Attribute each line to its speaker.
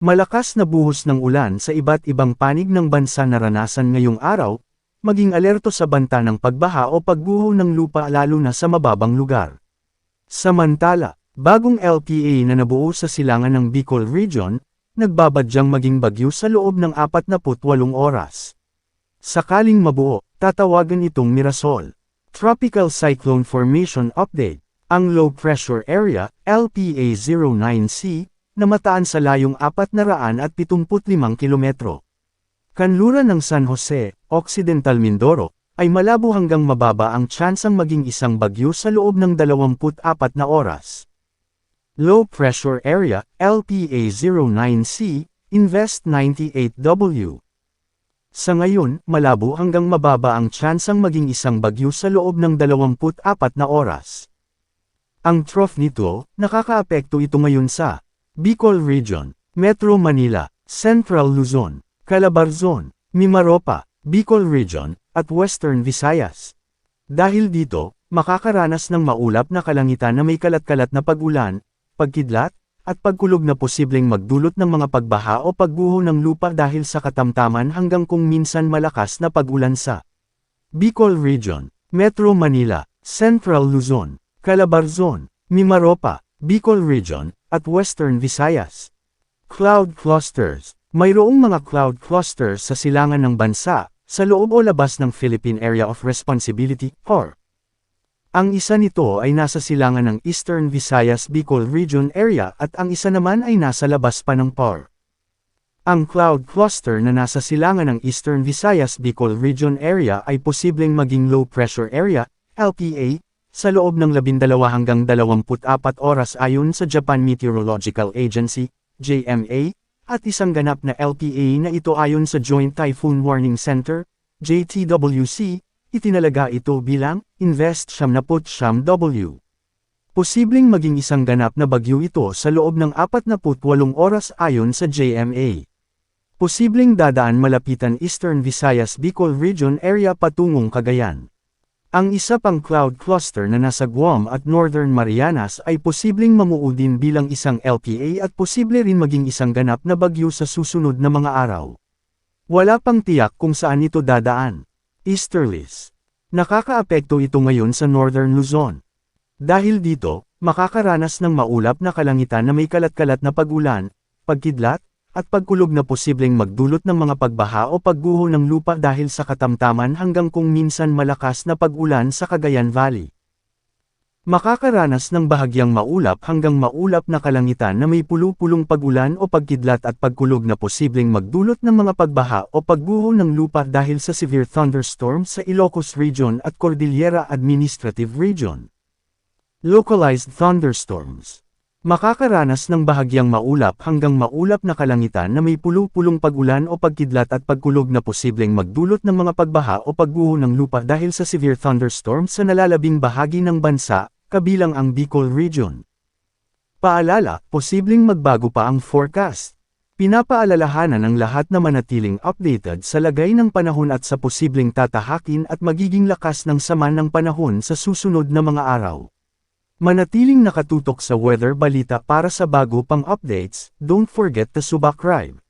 Speaker 1: Malakas na buhos ng ulan sa iba't ibang panig ng bansa naranasan ngayong araw, maging alerto sa banta ng pagbaha o pagguho ng lupa lalo na sa mababang lugar. Samantala, bagong LPA na nabuo sa silangan ng Bicol Region, nagbabadyang maging bagyo sa loob ng 48 oras. Sakaling mabuo, tatawagan itong Mirasol. Tropical Cyclone Formation Update. Ang Low Pressure Area, LPA-09C, namataan sa layong 475 kilometro. Kanluran ng San Jose, Occidental Mindoro, ay malabo hanggang mababa ang tsansang maging isang bagyo sa loob ng 24 na oras. Low Pressure Area, LPA-09C, Invest 98W. Sa ngayon, malabo hanggang mababa ang tsansang maging isang bagyo sa loob ng 24 na oras. Ang trough nito, nakakaapekto ito ngayon sa Bicol Region, Metro Manila, Central Luzon, Calabarzon, Mimaropa, Bicol Region, at Western Visayas. Dahil dito, makakaranas ng maulap na kalangitan na may kalat-kalat na pag-ulan, pagkidlat, at pagkulog na posibleng magdulot ng mga pagbaha o pagguho ng lupa dahil sa katamtaman hanggang kung minsan malakas na pag-ulan sa Bicol Region, Metro Manila, Central Luzon, Calabarzon, Mimaropa, Bicol Region, at Western Visayas. Cloud Clusters. Mayroong mga cloud clusters sa silangan ng bansa, sa loob o labas ng Philippine Area of Responsibility, PAR. Ang isa nito ay nasa silangan ng Eastern Visayas Bicol Region Area at ang isa naman ay nasa labas pa ng PAR. Ang cloud cluster na nasa silangan ng Eastern Visayas Bicol Region Area ay posibleng maging low pressure area, LPA, sa loob ng 12 hanggang 24 oras ayon sa Japan Meteorological Agency, JMA, at isang ganap na LPA na ito ayon sa Joint Typhoon Warning Center, JTWC, itinalaga ito bilang Invest 79W. Posibleng maging isang ganap na bagyo ito sa loob ng 48 oras ayon sa JMA. Posibleng dadaan malapitan Eastern Visayas Bicol Region Area patungong Cagayan. Ang isa pang cloud cluster na nasa Guam at Northern Marianas ay posibleng mamuo din bilang isang LPA at posible rin maging isang ganap na bagyo sa susunod na mga araw. Wala pang tiyak kung saan ito dadaan. Easterlies. Nakakaapekto ito ngayon sa Northern Luzon. Dahil dito, makakaranas ng maulap na kalangitan na may kalat-kalat na pag-ulan, pagkidlat, at pagkulog na posibleng magdulot ng mga pagbaha o pagguho ng lupa dahil sa katamtaman hanggang kung minsan malakas na pag-ulan sa Cagayan Valley. Makakaranas ng bahagyang maulap hanggang maulap na kalangitan na may pulu-pulong pag-ulan o pagkidlat at pagkulog na posibleng magdulot ng mga pagbaha o pagguho ng lupa dahil sa severe thunderstorms sa Ilocos Region at Cordillera Administrative Region. Localized thunderstorms. Makakaranas ng bahagyang maulap hanggang maulap na kalangitan na may pulu-pulong pag-ulan o pagkidlat at pagkulog na posibleng magdulot ng mga pagbaha o pagguho ng lupa dahil sa severe thunderstorms sa nalalabing bahagi ng bansa, kabilang ang Bicol Region. Paalala, posibleng magbago pa ang forecast. Pinapaalalahanan ang lahat na manatiling updated sa lagay ng panahon at sa posibleng tatahakin at magiging lakas ng sama ng panahon sa susunod na mga araw. Manatiling nakatutok sa Weather Balita para sa bago pang updates, don't forget to subscribe.